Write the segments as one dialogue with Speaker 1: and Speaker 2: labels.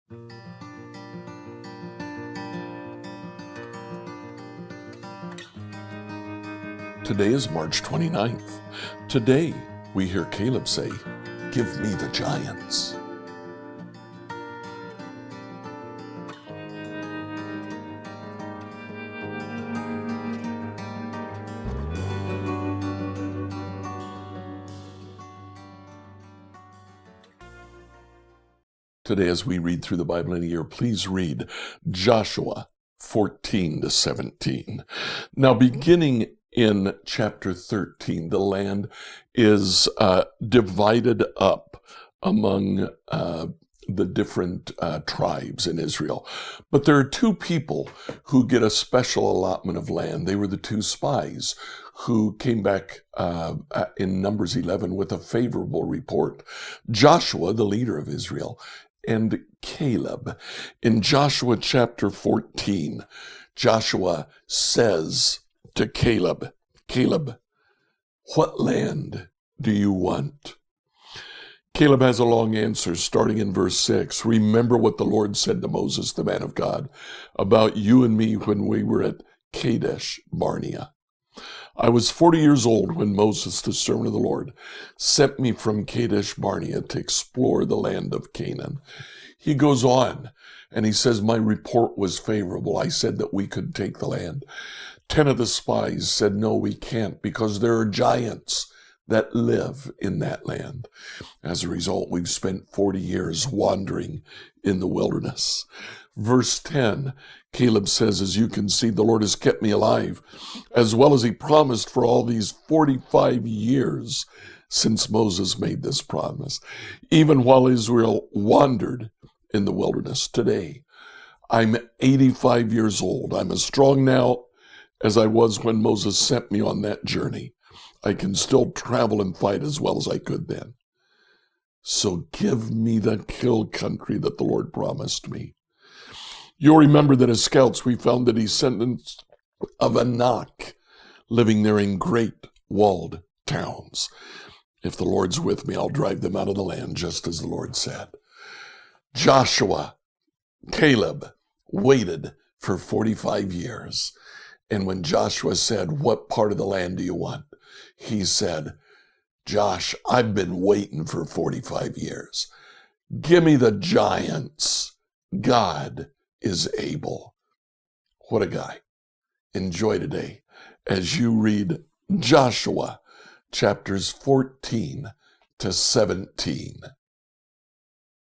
Speaker 1: Today is March 29th. Today, we hear Caleb say, "Give me the giants." Today, as we read through the Bible in a year, please read Joshua 14 to 17. Now, beginning in chapter 13, the land is divided up among the different tribes in Israel. But there are two people who get a special allotment of land. They were the two spies who came back in Numbers 11 with a favorable report. Joshua, the leader of Israel, and Caleb. In Joshua chapter 14, Joshua says to Caleb, "Caleb, what land do you want?" Caleb has a long answer starting in verse 6. "Remember what the Lord said to Moses, the man of God, about you and me when we were at Kadesh Barnea. I was 40 years old when Moses, the servant of the Lord, sent me from Kadesh Barnea to explore the land of Canaan." He goes on and he says, "My report was favorable. I said that we could take the land. 10 of the spies said, no, we can't because there are giants that live in that land. As a result, we've spent 40 years wandering in the wilderness." Verse 10, Caleb says, "As you can see, the Lord has kept me alive, as well as he promised for all these 45 years since Moses made this promise, even while Israel wandered in the wilderness. Today, I'm 85 years old. I'm as strong now as I was when Moses sent me on that journey. I can still travel and fight as well as I could then. So give me the hill country that the Lord promised me." You'll remember that as scouts, we found the descendants of Anak living there in great walled towns. If the Lord's with me, I'll drive them out of the land, just as the Lord said. Joshua, Caleb waited for 45 years. And when Joshua said, "What part of the land do you want?" he said, "Josh, I've been waiting for 45 years. Give me the giants. God is able." What a guy. Enjoy today as you read Joshua chapters 14 to 17.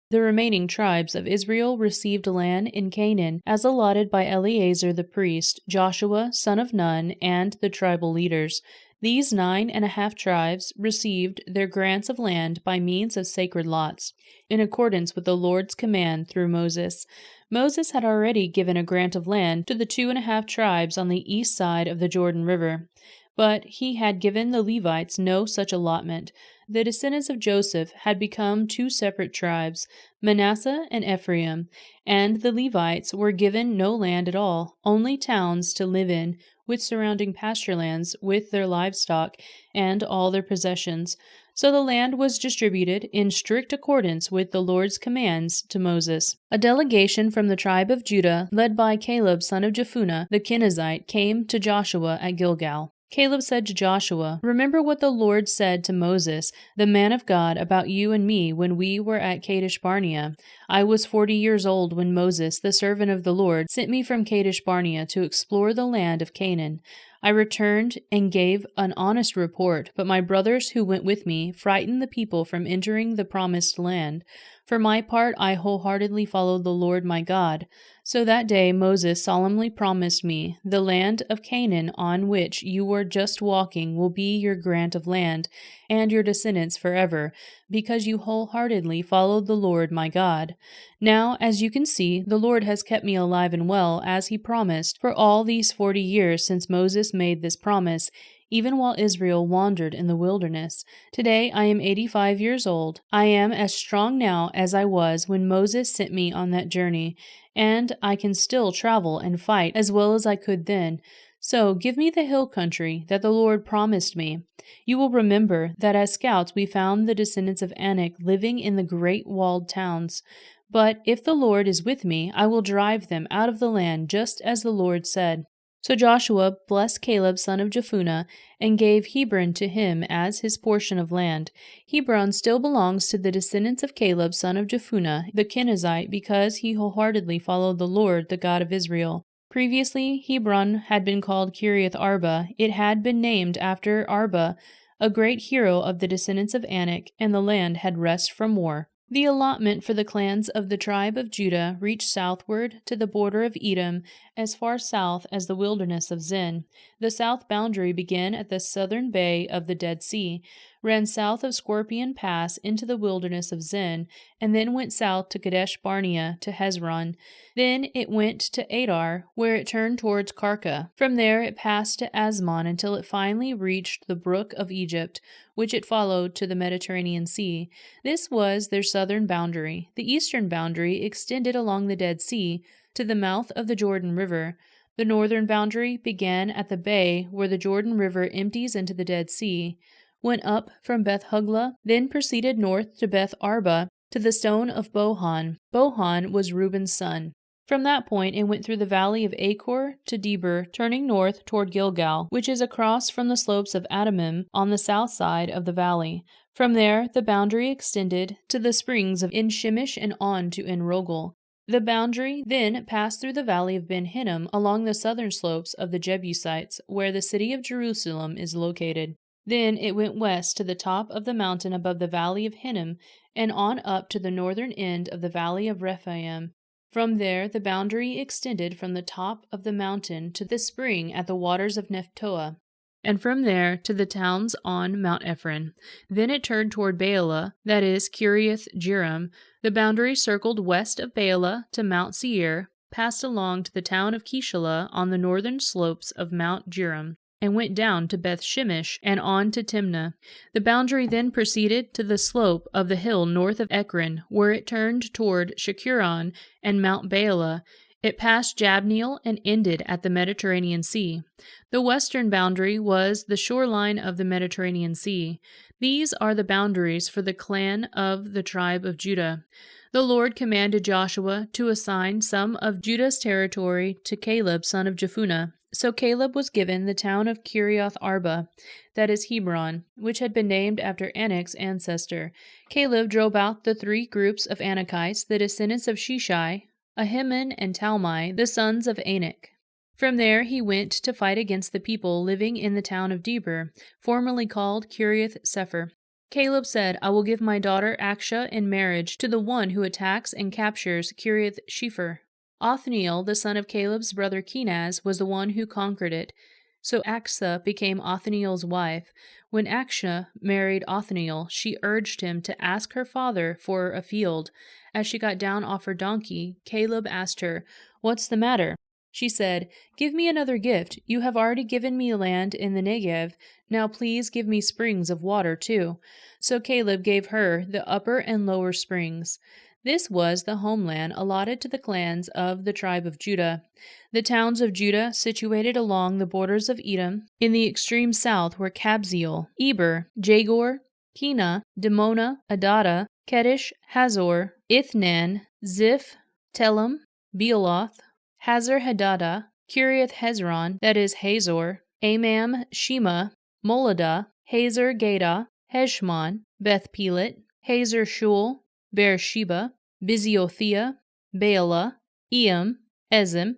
Speaker 2: The remaining tribes of Israel received land in Canaan as allotted by Eleazar the priest, Joshua son of Nun, and the tribal leaders. These 9.5 tribes received their grants of land by means of sacred lots, in accordance with the Lord's command through Moses. Moses had already given a grant of land to the 2.5 tribes on the east side of the Jordan River, but he had given the Levites no such allotment. The descendants of Joseph had become 2 separate tribes, Manasseh and Ephraim, and the Levites were given no land at all, only towns to live in, with surrounding pasture lands with their livestock and all their possessions. So the land was distributed in strict accordance with the Lord's commands to Moses. A delegation from the tribe of Judah, led by Caleb son of Jephunneh the Kenizzite, came to Joshua at Gilgal. Caleb said to Joshua, "Remember what the Lord said to Moses, the man of God, about you and me when we were at Kadesh Barnea. I was 40 years old when Moses, the servant of the Lord, sent me from Kadesh Barnea to explore the land of Canaan. I returned and gave an honest report, but my brothers who went with me frightened the people from entering the promised land. For my part, I wholeheartedly followed the Lord my God. So that day Moses solemnly promised me, the land of Canaan on which you were just walking will be your grant of land, and your descendants forever, because you wholeheartedly followed the Lord my God. Now, as you can see, the Lord has kept me alive and well, as he promised, for all these 40 years since Moses made this promise, even while Israel wandered in the wilderness. Today I am 85 years old. I am as strong now as I was when Moses sent me on that journey, and I can still travel and fight as well as I could then. So give me the hill country that the Lord promised me. You will remember that as scouts we found the descendants of Anak living in the great walled towns. But if the Lord is with me, I will drive them out of the land, just as the Lord said. So Joshua blessed Caleb son of Jephunneh, and gave Hebron to him as his portion of land. Hebron still belongs to the descendants of Caleb son of Jephunneh the Kenizzite, because he wholeheartedly followed the Lord, the God of Israel. Previously, Hebron had been called Kiriath Arba. It had been named after Arba, a great hero of the descendants of Anak, and the land had rest from war. The allotment for the clans of the tribe of Judah reached southward to the border of Edom, as far south as the wilderness of Zin. The south boundary began at the southern bay of the Dead Sea, ran south of Scorpion Pass into the wilderness of Zin, and then went south to Kadesh Barnea to Hezron. Then it went to Adar, where it turned towards Karka. From there it passed to Asmon until it finally reached the brook of Egypt, which it followed to the Mediterranean Sea. This was their southern boundary. The eastern boundary extended along the Dead Sea to the mouth of the Jordan River. The northern boundary began at the bay where the Jordan River empties into the Dead Sea, went up from Beth Hogla, then proceeded north to Beth Arba, to the stone of Bohan. Bohan was Reuben's son. From that point it went through the valley of Achor to Debir, turning north toward Gilgal, which is across from the slopes of Adamim on the south side of the valley. From there the boundary extended to the springs of En-Shemesh and on to En-Rogel. The boundary then passed through the valley of Ben Hinnom along the southern slopes of the Jebusites, where the city of Jerusalem is located. Then it went west to the top of the mountain above the valley of Hinnom, and on up to the northern end of the valley of Rephaim. From there the boundary extended from the top of the mountain to the spring at the waters of Nephtoah, and from there to the towns on Mount Ephron. Then it turned toward Baalah, that is, Kiriath Jearim. The boundary circled west of Baalah to Mount Seir, passed along to the town of Kishelah on the northern slopes of Mount Jearim, and went down to Beth Shemesh and on to Timnah. The boundary then proceeded to the slope of the hill north of Ekron, where it turned toward Shekuron and Mount Baalah. It passed Jabneel and ended at the Mediterranean Sea. The western boundary was the shoreline of the Mediterranean Sea. These are the boundaries for the clan of the tribe of Judah. The Lord commanded Joshua to assign some of Judah's territory to Caleb son of Jephunneh. So Caleb was given the town of Kiriath Arba, that is Hebron, which had been named after Anak's ancestor. Caleb drove out the three groups of Anakites, the descendants of Sheshai, Ahiman, and Talmai, the sons of Anak. From there he went to fight against the people living in the town of Debir, formerly called Kiriath Sepher. Caleb said, I will give my daughter Akshah in marriage to the one who attacks and captures Kiriath Shepher. Othniel, the son of Caleb's brother Kenaz, was the one who conquered it. So Akshah became Othniel's wife. When Akshah married Othniel, she urged him to ask her father for a field. As she got down off her donkey, Caleb asked her, What's the matter? She said, Give me another gift. You have already given me land in the Negev. Now please give me springs of water too. So Caleb gave her the upper and lower springs. This was the homeland allotted to the clans of the tribe of Judah. The towns of Judah situated along the borders of Edom in the extreme south were Kabzeel, Eber, Jagor, Kena, Dimona, Adada, Kedesh, Hazor, Ithnan, Ziph, Telem, Bealoth, Hazar Hadada, Kiriath Hezron, that is Hazor, Amam, Shema, Moladah, Hazar Gadah, Heshmon, Beth Pelet, Hazar Shul, Beersheba, Biziothea, Baalah, Eam, Ezim,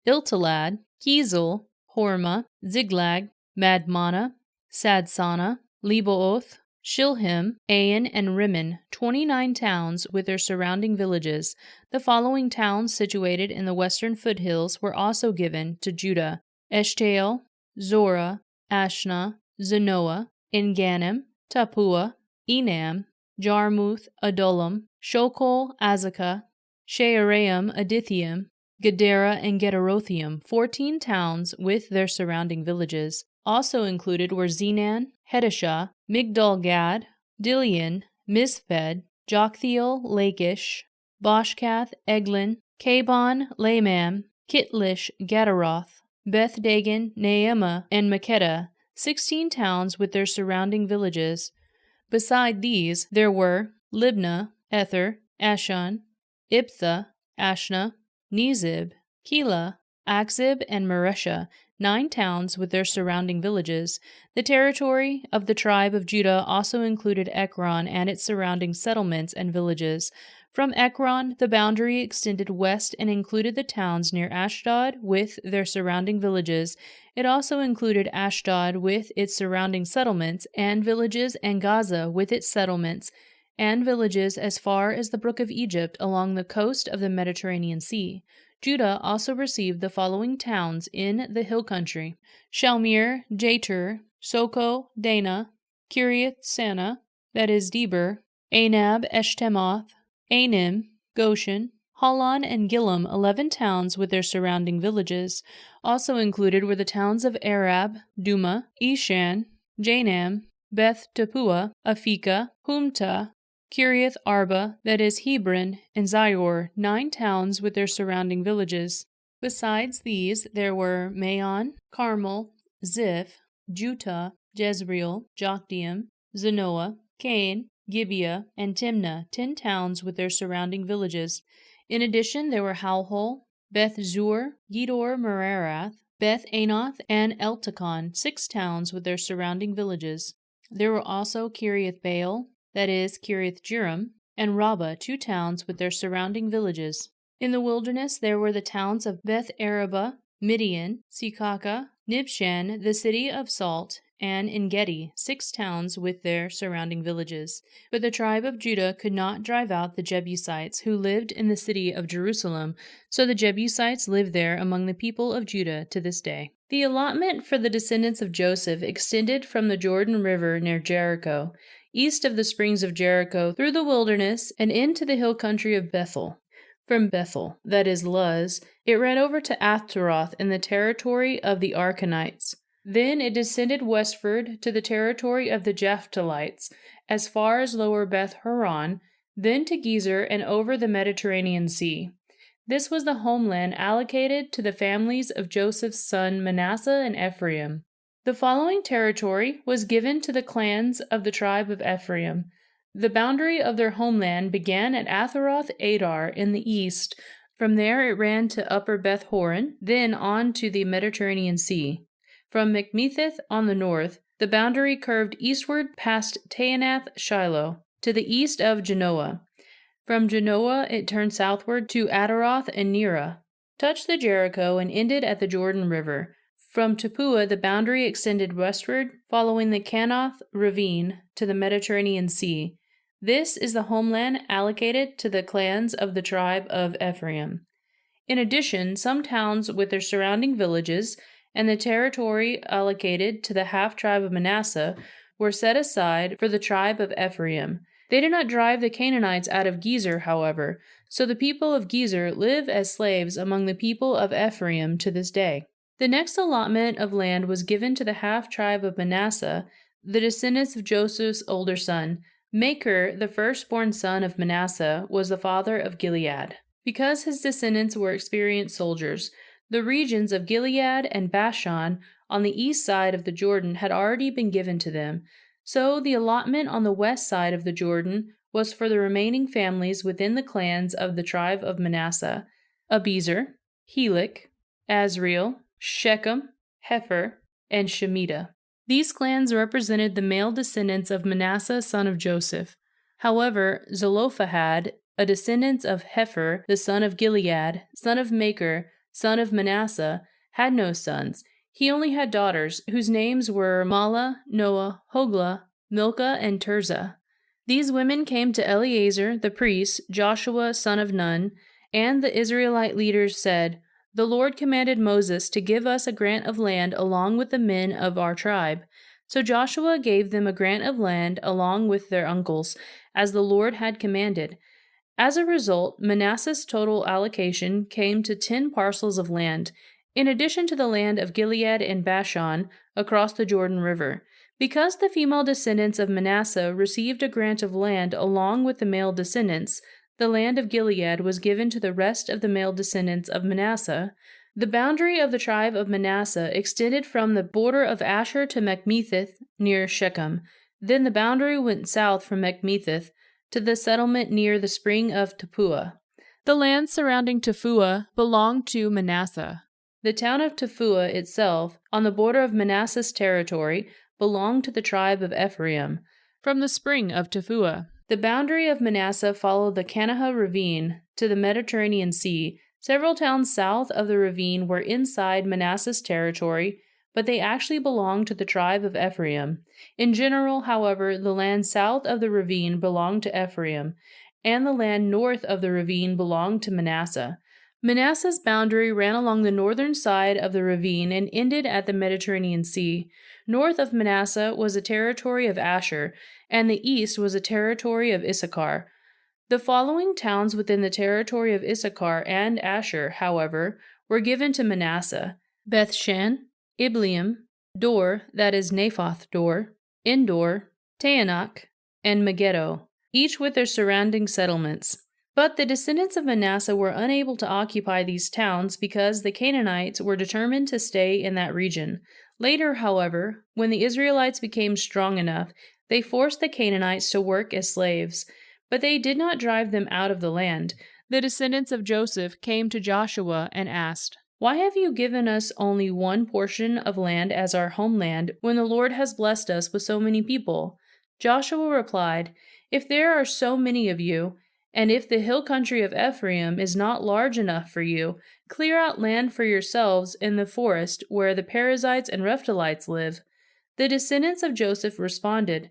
Speaker 2: Iltalad, Kizel, Hormah, Ziglag, Madmana, Sadsana, Lebooth, Shilhim, Ain, and Rimmon, 29 towns with their surrounding villages. The following towns situated in the western foothills were also given to Judah: Eshtaol, Zorah, Ashna, Zanoah, Enganim, Tapua, Enam, Jarmuth, Adullam, Shokol, Azekah, Shearaim, Adithium, Gedera, and Gederothium, 14 towns with their surrounding villages. Also included were Zenan, Hedeshah, Migdal-Gad, Dilian, Mizphed, Joktheel, Lachish, Boshkath, Eglon, Kabon, Lamam, Kitlish, Gadaroth, Beth Dagon, Naamah, and Makkedah, 16 towns with their surrounding villages. Beside these there were Libnah, Ether, Ashan, Ibtha, Ashna, Nezib, Keilah, Akzib, and Maresha, 9 towns with their surrounding villages. The territory of the tribe of Judah also included Ekron and its surrounding settlements and villages. From Ekron, the boundary extended west and included the towns near Ashdod with their surrounding villages. It also included Ashdod with its surrounding settlements and villages, and Gaza with its settlements and villages as far as the Brook of Egypt along the coast of the Mediterranean Sea. Judah also received the following towns in the hill country: Shalmir, Jatir, Soko, Dana, Kiriath Sana, that is Deber, Anab, Eshtemoth, Anim, Goshen, Holon, and Gilom, 11 towns with their surrounding villages. Also included were the towns of Arab, Duma, Eshan, Janam, Beth Tapua, Afika, Humta, Kiriath Arba, that is Hebron, and Zior, 9 towns with their surrounding villages. Besides these, there were Maon, Carmel, Ziph, Juttah, Jezreel, Jokdeam, Zanoah, Cain, Gibeah, and Timnah, 10 towns with their surrounding villages. In addition, there were Halhol, Beth Zur, Gedor Merarath, Beth Anoth, and Eltekon, 6 towns with their surrounding villages. There were also Kiriath Baal, that is Kiriath Jearim, and Rabbah, 2 towns with their surrounding villages. In the wilderness there were the towns of Beth Araba, Midian, Sikaka, Nibshan, the city of Salt, and Engedi, 6 towns with their surrounding villages. But the tribe of Judah could not drive out the Jebusites, who lived in the city of Jerusalem, so the Jebusites live there among the people of Judah to this day. The allotment for the descendants of Joseph extended from the Jordan River near Jericho, east of the springs of Jericho, through the wilderness, and into the hill country of Bethel. From Bethel, that is Luz, it ran over to Athtaroth in the territory of the Archonites. Then it descended westward to the territory of the Japhtalites, as far as lower Beth Horon, then to Gezer and over the Mediterranean Sea. This was the homeland allocated to the families of Joseph's son Manasseh and Ephraim. The following territory was given to the clans of the tribe of Ephraim. The boundary of their homeland began at Atharoth Adar in the east. From there it ran to upper Beth Horon, then on to the Mediterranean Sea. From Mikmethith on the north, the boundary curved eastward past Taanath Shiloh, to the east of Genoa. From Genoa it turned southward to Adaroth and Nera, touched the Jericho, and ended at the Jordan River. From Tapua the boundary extended westward, following the Canoth ravine to the Mediterranean Sea. This is the homeland allocated to the clans of the tribe of Ephraim. In addition, some towns with their surrounding villages and the territory allocated to the half-tribe of Manasseh were set aside for the tribe of Ephraim. They did not drive the Canaanites out of Gezer, however, so the people of Gezer live as slaves among the people of Ephraim to this day. The next allotment of land was given to the half-tribe of Manasseh, the descendants of Joseph's older son. Machir, the firstborn son of Manasseh, was the father of Gilead. Because his descendants were experienced soldiers, the regions of Gilead and Bashan on the east side of the Jordan had already been given to them, so the allotment on the west side of the Jordan was for the remaining families within the clans of the tribe of Manasseh: Abiezer, Helek, Azriel, Shechem, Hepher, and Shemitah. These clans represented the male descendants of Manasseh, son of Joseph. However, Zelophehad, a descendant of Hepher, the son of Gilead, son of Machir, son of Manasseh, had no sons. He only had daughters, whose names were Mahlah, Noah, Hoglah, Milcah, and Tirzah. These women came to Eleazar the priest, Joshua son of Nun, and the Israelite leaders said, "The Lord commanded Moses to give us a grant of land along with the men of our tribe." So Joshua gave them a grant of land along with their uncles, as the Lord had commanded. As a result, Manasseh's total allocation came to 10 parcels of land, in addition to the land of Gilead and Bashan across the Jordan River. Because the female descendants of Manasseh received a grant of land along with the male descendants, the land of Gilead was given to the rest of the male descendants of Manasseh. The boundary of the tribe of Manasseh extended from the border of Asher to Machmethith near Shechem. Then the boundary went south from Machmethith to the settlement near the spring of Tapua. The land surrounding Tepuah belonged to Manasseh. The town of Tepuah itself, on the border of Manasseh's territory, belonged to the tribe of Ephraim. From the spring of Tepuah, the boundary of Manasseh followed the Kanahah ravine to the Mediterranean Sea. Several towns south of the ravine were inside Manasseh's territory, but they actually belonged to the tribe of Ephraim. In general, however, the land south of the ravine belonged to Ephraim, and the land north of the ravine belonged to Manasseh. Manasseh's boundary ran along the northern side of the ravine and ended at the Mediterranean Sea. North of Manasseh was a territory of Asher, and the east was a territory of Issachar. The following towns within the territory of Issachar and Asher, however, were given to Manasseh: Bethshan, Ibleam, Dor, that is Naphoth Dor, Endor, Taanach, and Megiddo, each with their surrounding settlements. But the descendants of Manasseh were unable to occupy these towns because the Canaanites were determined to stay in that region. Later, however, when the Israelites became strong enough, they forced the Canaanites to work as slaves, but they did not drive them out of the land. The descendants of Joseph came to Joshua and asked, "Why have you given us only one portion of land as our homeland when the Lord has blessed us with so many people?" Joshua replied, "If there are so many of you, and if the hill country of Ephraim is not large enough for you, clear out land for yourselves in the forest where the Perizzites and Rephtalites live." The descendants of Joseph responded,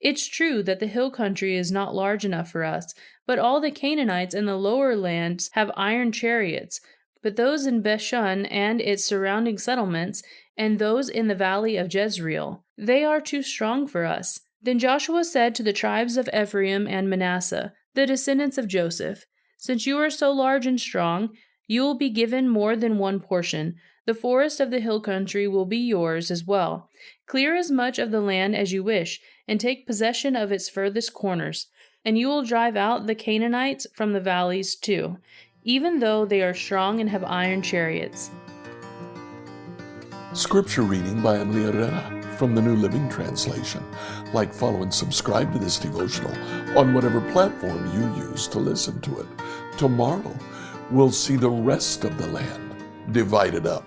Speaker 2: "It's true that the hill country is not large enough for us, but all the Canaanites in the lower lands have iron chariots. But those in Bethshan and its surrounding settlements, and those in the valley of Jezreel, they are too strong for us." Then Joshua said to the tribes of Ephraim and Manasseh, the descendants of Joseph, "Since you are so large and strong, you will be given more than one portion. The forest of the hill country will be yours as well. Clear as much of the land as you wish, and take possession of its furthest corners. And you will drive out the Canaanites from the valleys too, even though they are strong and have iron chariots."
Speaker 1: Scripture reading by Emily Herrera from the New Living Translation. Like, follow, and subscribe to this devotional on whatever platform you use to listen to it. Tomorrow, we'll see the rest of the land divided up.